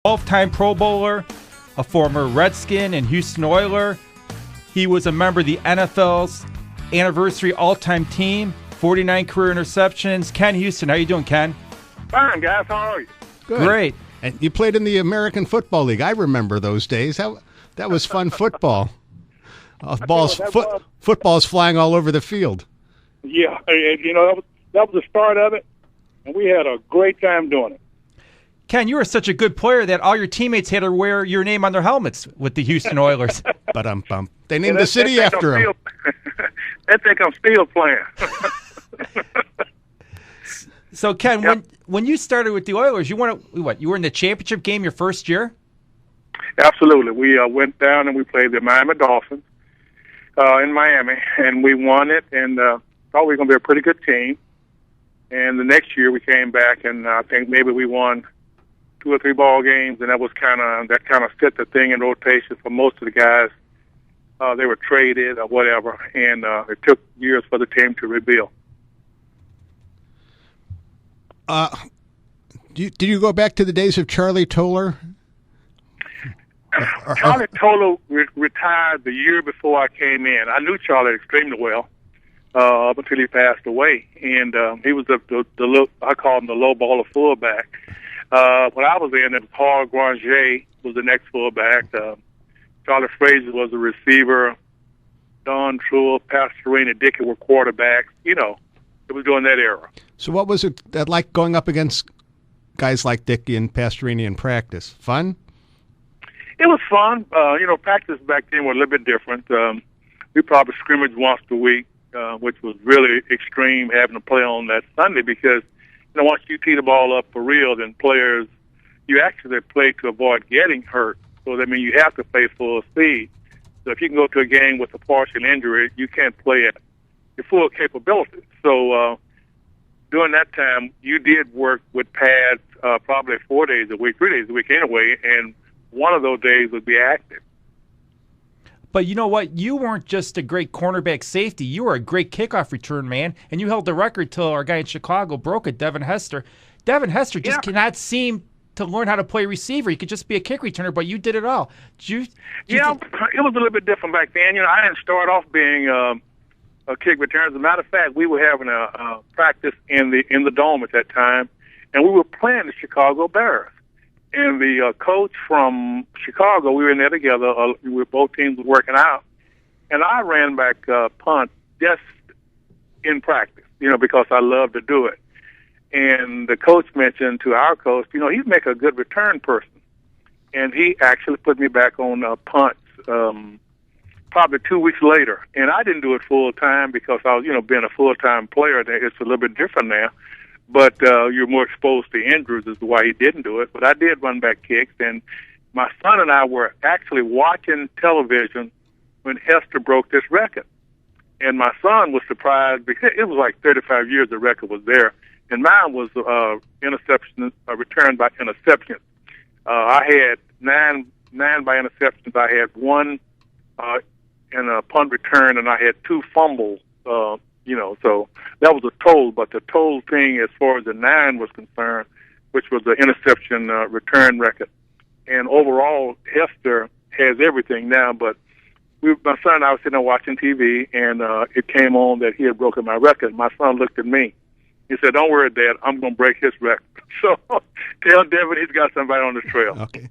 12-time Pro Bowler, a former Redskin and Houston Oiler. He was a member of the NFL's anniversary all-time team, 49 career interceptions. Ken Houston, how you doing, Ken? Fine, guys. How are you? Good. Great. And you played in the American Football League. I remember those days. That was fun football. Footballs flying all over the field. Yeah, that was the start of it, and we had a great time doing it. Ken, you were such a good player that all your teammates had to wear your name on their helmets with the Houston Oilers. Ba-dum-bum. They named the city after him. They think I'm still playing. So, Ken, when you started with the Oilers, you were in the championship game your first year? Absolutely. We went down and we played the Miami Dolphins in Miami, and we won it, and thought we were going to be a pretty good team. And the next year we came back, and I think maybe we won 2 or 3 ball games, and that kind of set the thing in rotation for most of the guys. They were traded or whatever, and it took years for the team to rebuild. Did you go back to the days of Charlie Toller? Charlie Toller retired the year before I came in. I knew Charlie extremely well up until he passed away, and he was I call him the low baller fullback. When I was in, it was Paul Granger was the next fullback. Charlie Frazier was the receiver. Don Truill, Pastorini, Dickey were quarterbacks. It was during that era. So what was it like going up against guys like Dickey and Pastorini in practice? Fun? It was fun. Practice back then was a little bit different. We probably scrimmaged once a week, which was really extreme having to play on that Sunday because, once you tee the ball up for real, then players, you actually play to avoid getting hurt. So that means you have to play full speed. So if you can go to a game with a partial injury, you can't play at your full capability. So during that time, you did work with pads probably 4 days a week, 3 days a week anyway, and one of those days would be active. But you know what? You weren't just a great cornerback safety. You were a great kickoff return man, and you held the record till our guy in Chicago broke it, Devin Hester. Devin Hester just cannot seem to learn how to play receiver. He could just be a kick returner, but you did it all. It was a little bit different back then. I didn't start off being a kick returner. As a matter of fact, we were having a practice in the dome at that time, and we were playing the Chicago Bears. And the coach from Chicago, we were in there together. We were both teams working out, and I ran back punt just in practice, because I love to do it. And the coach mentioned to our coach, he'd make a good return person, and he actually put me back on punts probably 2 weeks later. And I didn't do it full time because I was, being a full time player, it's a little bit different now. But you're more exposed to injuries is why he didn't do it. But I did run back kicks, and my son and I were actually watching television when Hester broke this record. And my son was surprised because it was like 35 years the record was there. And mine was interception, return by interception. I had nine by interceptions. I had one in a punt return, and I had 2 fumbles. So that was a total. But the total thing, as far as the 9 was concerned, which was the interception return record, and overall, Hester has everything now. But my son and I were sitting there watching TV, and it came on that he had broken my record. My son looked at me. He said, "Don't worry, Dad. I'm going to break his record." So tell Devin he's got somebody on his trail. Okay.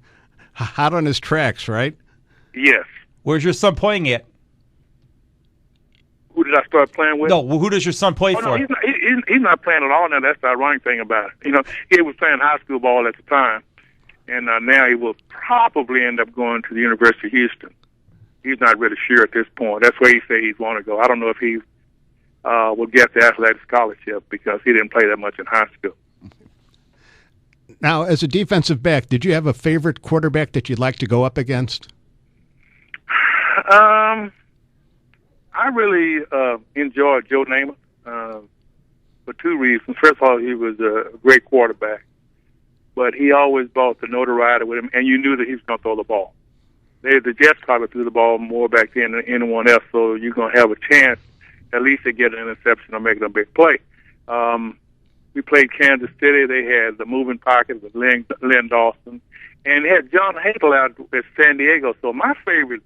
Hot on his tracks, right? Yes. Where's your son playing at? Who did I start playing with? No, who does your son play for? No, he's not playing at all now. That's the ironic thing about it. He was playing high school ball at the time, and now he will probably end up going to the University of Houston. He's not really sure at this point. That's where he said he's want to go. I don't know if he will get the athletic scholarship because he didn't play that much in high school. Now, as a defensive back, did you have a favorite quarterback that you'd like to go up against? I really enjoyed Joe Namath for 2 reasons. First of all, he was a great quarterback, but he always brought the notoriety with him, and you knew that he was going to throw the ball. The Jets probably threw the ball more back then than anyone else, so you're going to have a chance at least to get an interception or make a big play. We played Kansas City. They had the moving pocket with Lynn Dawson, and had John Hadle out at San Diego. So my favorite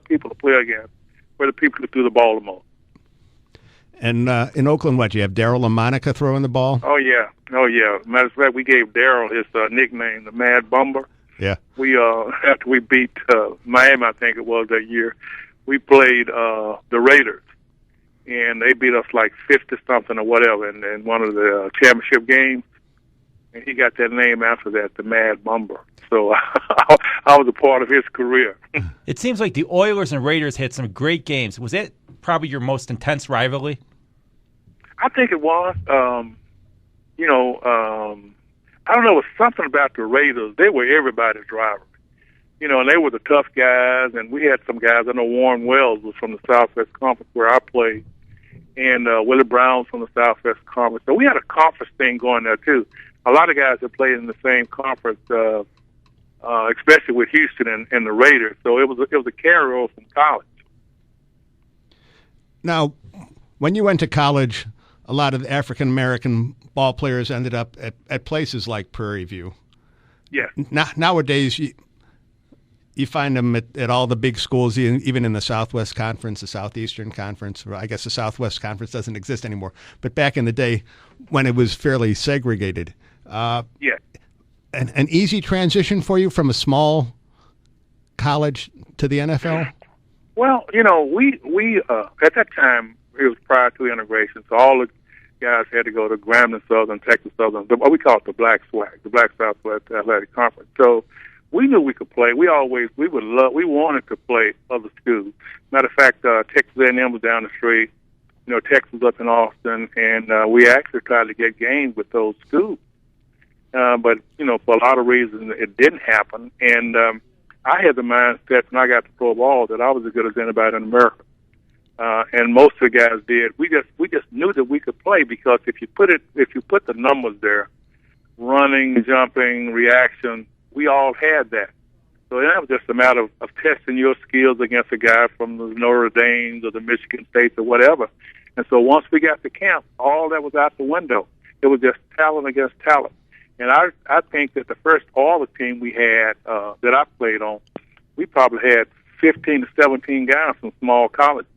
people to play against were the people who threw the ball the most. And in Oakland, what, you have Darryl LaMonica throwing the ball? Oh, yeah. Matter of fact, we gave Darryl his nickname, the Mad Bumper. Yeah. We after we beat Miami, I think it was that year, we played the Raiders, and they beat us like 50-something or whatever in one of the championship games, and he got that name after that, the Mad Bumper. So I was a part of his career. It seems like the Oilers and Raiders had some great games. Was that probably your most intense rivalry? I think it was. I don't know, it was something about the Raiders. They were everybody's rivalry. And they were the tough guys, and we had some guys. I know Warren Wells was from the Southwest Conference where I played, and Willie Brown was from the Southwest Conference. So we had a conference thing going there, too. A lot of guys that played in the same conference, especially with Houston and the Raiders. So it was a carryover from college. Now, when you went to college, a lot of the African-American ball players ended up at places like Prairie View. Yeah. Nowadays, you find them at all the big schools, even in the Southwest Conference, the Southeastern Conference. Or I guess the Southwest Conference doesn't exist anymore. But back in the day, when it was fairly segregated, yeah, an easy transition for you from a small college to the NFL? Well, we at that time it was prior to integration, so all the guys had to go to Grambling Southern, Texas Southern, what we call it the Black SWAC, the Black Southwest Athletic Conference. So we knew we could play. We wanted to play other schools. Matter of fact, Texas A&M was down the street. Texas was up in Austin, and we actually tried to get games with those schools. But for a lot of reasons, it didn't happen. And I had the mindset when I got to pro ball that I was as good as anybody in America. And most of the guys did. We just knew that we could play because if you put the numbers there, running, jumping, reaction, we all had that. So that was just a matter of testing your skills against a guy from the Notre Dames or the Michigan States or whatever. And so once we got to camp, all that was out the window. It was just talent against talent. And I think that the first All-the team we had that I played on, we probably had 15 to 17 guys from small colleges.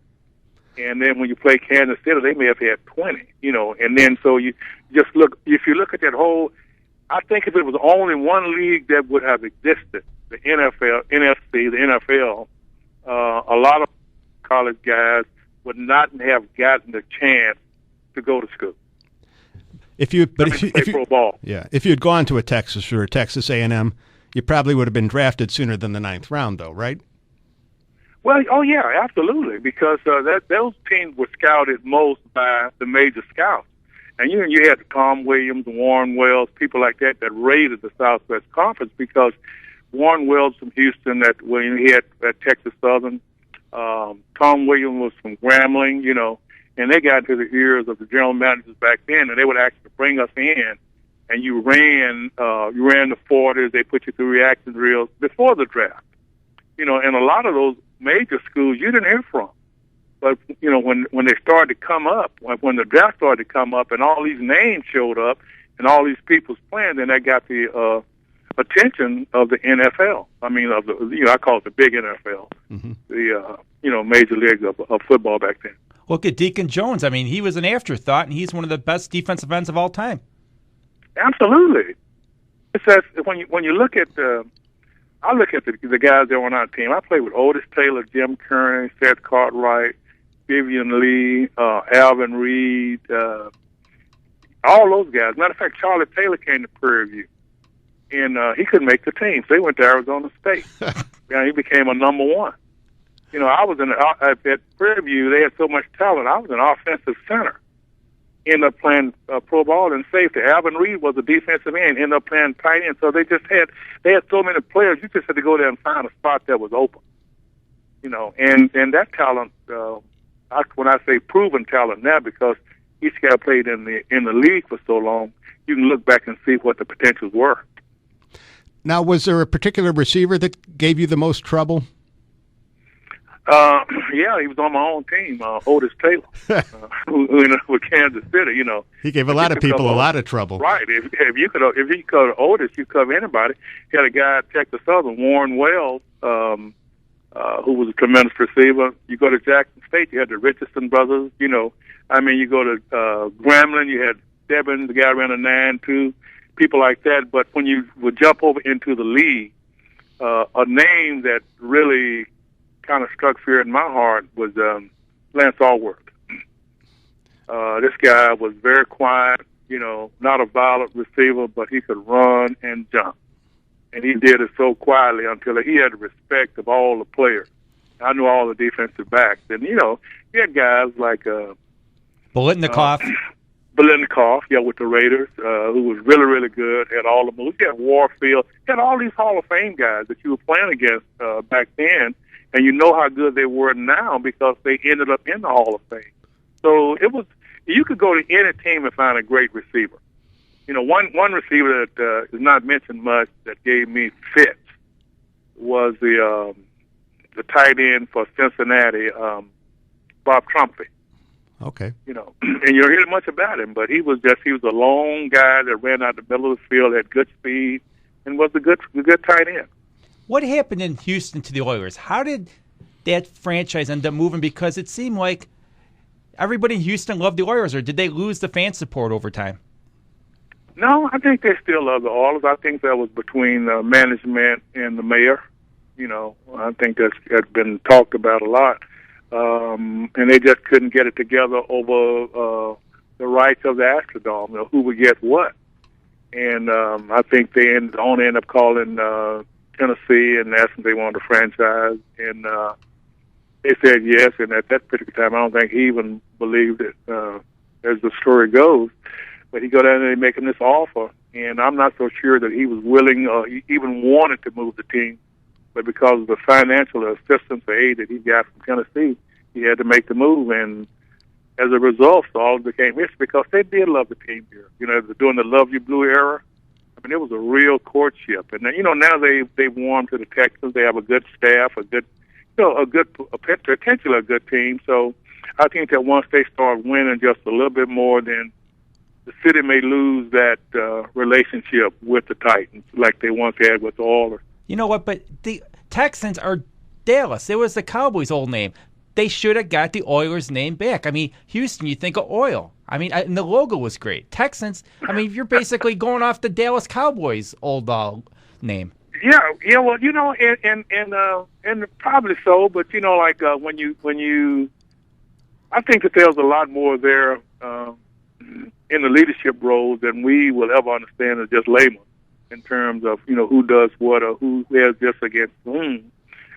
And then when you play Kansas City, they may have had 20, And then so you just look, if you look at that whole, I think if it was only one league that would have existed, the NFL, NFC, the NFL, a lot of college guys would not have gotten the chance to go to school. If you pro ball. Yeah, if you had gone to a Texas or a Texas A&M, you probably would have been drafted sooner than the 9th round, though, right? Well, oh yeah, absolutely, because those teams were scouted most by the major scouts, and you had Tom Williams, Warren Wells, people like that raided the Southwest Conference because Warren Wells from Houston, he had at Texas Southern, Tom Williams was from Grambling, and they got into the ears of the general managers back then, and they would actually bring us in, and you ran the 40s. They put you through reaction drills before the draft, and a lot of those major schools you didn't hear from, but when they started to come up, when the draft started to come up, and all these names showed up, and all these people's playing, then that got the attention of the NFL. I mean, of the I call it the big NFL, mm-hmm. The major league of football back then. Look at Deacon Jones. I mean, he was an afterthought, and he's one of the best defensive ends of all time. Absolutely. It says when you look at I look at the guys that were on our team. I played with Otis Taylor, Jim Kearney, Seth Cartwright, Vivian Lee, Alvin Reed, all those guys. Matter of fact, Charlie Taylor came to Prairie View, and he couldn't make the team, so he went to Arizona State. He became a number one. I was at Prairie View. They had so much talent. I was an offensive center. Ended up playing pro ball and safety. Alvin Reed was a defensive end. Ended up playing tight end. So they had so many players. You just had to go there and find a spot that was open. And that talent. When I say proven talent now, because each guy played in the league for so long, you can look back and see what the potentials were. Now, was there a particular receiver that gave you the most trouble? Yeah, he was on my own team, Otis Taylor, with Kansas City. He gave a lot of people a lot of trouble. Right. If he covered Otis, you cover anybody. He had a guy at Texas Southern, Warren Wells, who was a tremendous receiver. You go to Jackson State, you had the Richardson brothers. You go to Grambling, you had Devin, the guy ran a 9.2, people like that. But when you would jump over into the league, a name that really kind of struck fear in my heart was Lance Allworth. This guy was very quiet, not a violent receiver, but he could run and jump. And he did it so quietly until he had the respect of all the players. I knew all the defensive backs. And, you had guys like Bolitnikoff. Bolitnikoff, with the Raiders, who was really, really good, had all the moves. You had Warfield. You had all these Hall of Fame guys that you were playing against back then. And you know how good they were now because they ended up in the Hall of Fame. So you could go to any team and find a great receiver. One receiver that is not mentioned much that gave me fits was the tight end for Cincinnati, Bob Trumpy. Okay. And you don't hear much about him, but he was a lone guy that ran out the middle of the field, had good speed, and was a good tight end. What happened in Houston to the Oilers? How did that franchise end up moving? Because it seemed like everybody in Houston loved the Oilers, or did they lose the fan support over time? No, I think they still love the Oilers. I think that was between management and the mayor. I think that's been talked about a lot. And they just couldn't get it together over the rights of the Astrodome, who would get what. And I think they ended up calling Tennessee and asked them if they wanted a franchise, and they said yes. And at that particular time, I don't think he even believed it, as the story goes. But he go down there and make him this offer, and I'm not so sure that he was willing or he even wanted to move the team. But because of the financial assistance or aid that he got from Tennessee, he had to make the move. And as a result, all became history because they did love the team here. During the Love You Blue era, it was a real courtship. And now they warm to the Texans. They have a good staff, potentially a good team. So I think that once they start winning just a little bit more, then the city may lose that relationship with the Titans like they once had with the Oilers. You know what? But the Texans are Dallas. It was the Cowboys' old name. They should have got the Oilers' name back. Houston, you think of oil. And the logo was great. Texans, you're basically going off the Dallas Cowboys' old name. Yeah. Well, and probably so. But when you, I think that there's a lot more there in the leadership roles than we will ever understand as just laymen in terms of who does what or who has this against whom.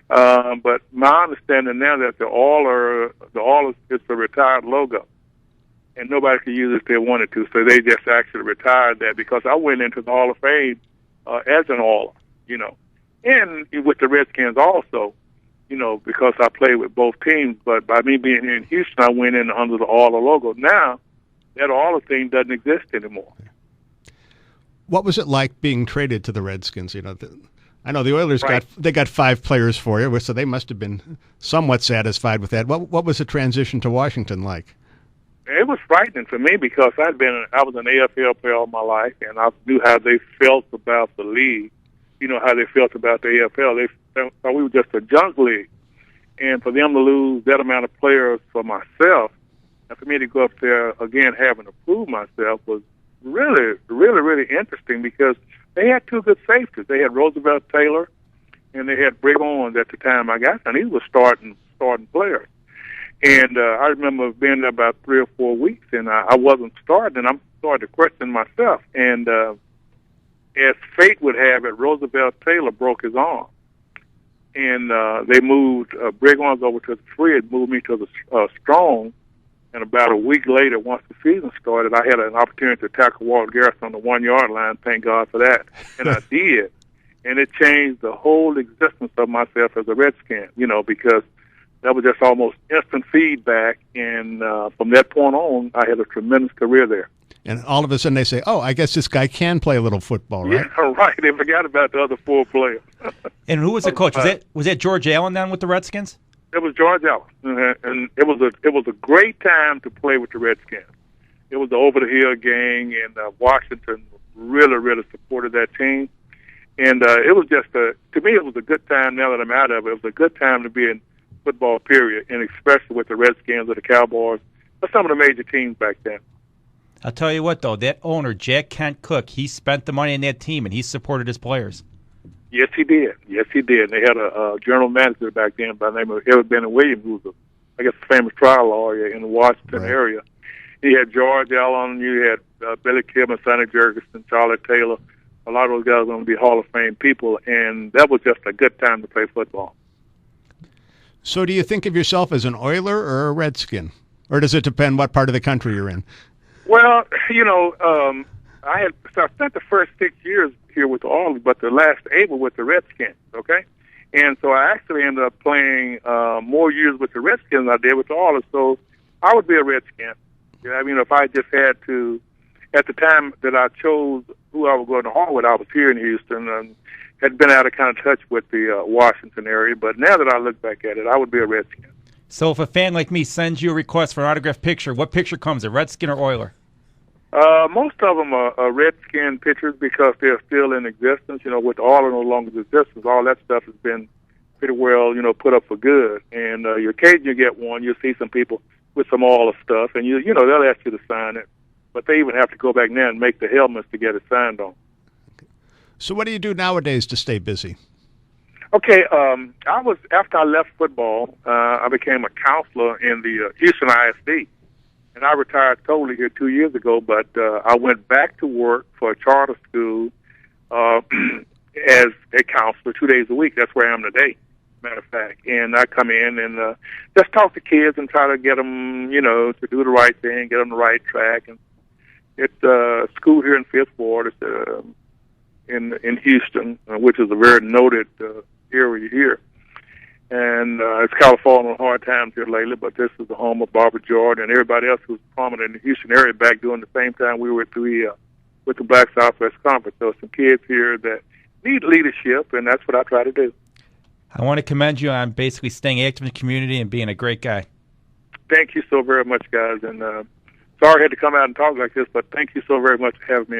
But my understanding now that the Oilers is a retired logo. And nobody could use it if they wanted to, so they just actually retired that because I went into the Hall of Fame as an Oiler, and with the Redskins also, because I played with both teams. But by me being here in Houston, I went in under the Oiler logo. Now, that Oiler thing doesn't exist anymore. What was it like being traded to the Redskins? I know the Oilers right. got 5 players for you, so they must have been somewhat satisfied with that. What was the transition to Washington like? It was frightening for me because I was an AFL player all my life, and I knew how they felt about the league. How they felt about the AFL. They thought we were just a junk league, and for them to lose that amount of players for myself, and for me to go up there again having to prove myself was really, really, really interesting because they had 2 good safeties. They had Roosevelt Taylor, and they had Brig Owens at the time I got, and he was starting players. And I remember being there about 3 or 4 weeks, and I wasn't starting, and I'm starting to question myself. And as fate would have it, Roosevelt Taylor broke his arm. And they moved Brig Owens over to the free and moved me to the strong. And about a week later, once the season started, I had an opportunity to tackle Walt Garrison on the 1-yard line. Thank God for that. And I did. And it changed the whole existence of myself as a Redskin, because that was just almost instant feedback, and from that point on, I had a tremendous career there. And all of a sudden they say, oh, I guess this guy can play a little football, right? Yeah, right. They forgot about the other 4 players. And who was the coach? Was that George Allen down with the Redskins? It was George Ellis, and it was a great time to play with the Redskins. It was the Over the Hill gang, and Washington really supported that team. And it was just to me, it was a good time. Now that I'm out of it, it was a good time to be in football, period, and especially with the Redskins or the Cowboys, or some of the major teams back then. I'll tell you what, though, that owner, Jack Kent Cook, he spent the money in that team, and he supported his players. Yes, he did. Yes, he did. And they had a general manager back then by the name of Elliott Williams, who was, a famous trial lawyer in the Washington area. You had George Allen, you had Billy Kim, Sonny Jurgensen, Charlie Taylor. A lot of those guys were going to be Hall of Fame people, and that was just a good time to play football. So do you think of yourself as an Oiler or a Redskin? Or does it depend what part of the country you're in? Well, I spent the first 6 years here with the Oilers, but the last 8 were with the Redskins, okay? And so I actually ended up playing more years with the Redskins than I did with the Oilers, so I would be a Redskin. You know, I mean, if I just had to, at the time that I chose who I was going to haul with, I was here in Houston and had been out of kind of touch with the Washington area. But now that I look back at it, I would be a Redskin. So if a fan like me sends you a request for an autographed picture, what picture comes, a Redskin or Oiler? Most of them are Redskin pictures because they're still in existence. You know, with the Oilers no longer existence, all that stuff has been pretty well, put up for good. And you occasionally get one, you'll see some people with some Oilers stuff, and they'll ask you to sign it. But they even have to go back now and make the helmets to get it signed on. So what do you do nowadays to stay busy? Okay, after I left football, I became a counselor in the Houston ISD. And I retired totally here 2 years ago, but I went back to work for a charter school as a counselor 2 days a week. That's where I am today, matter of fact. And I come in and just talk to kids and try to get them, to do the right thing, get them the right track. And it's a school here in Fifth Ward. It's in Houston, which is a very noted area here. And it's kind of fallen on hard times here lately, but this is the home of Barbara Jordan and everybody else who was prominent in the Houston area back during the same time we were with the Black Southwest Conference. So some kids here that need leadership, and that's what I try to do. I want to commend you on basically staying active in the community and being a great guy. Thank you so very much, guys. And sorry I had to come out and talk like this, but thank you so very much for having me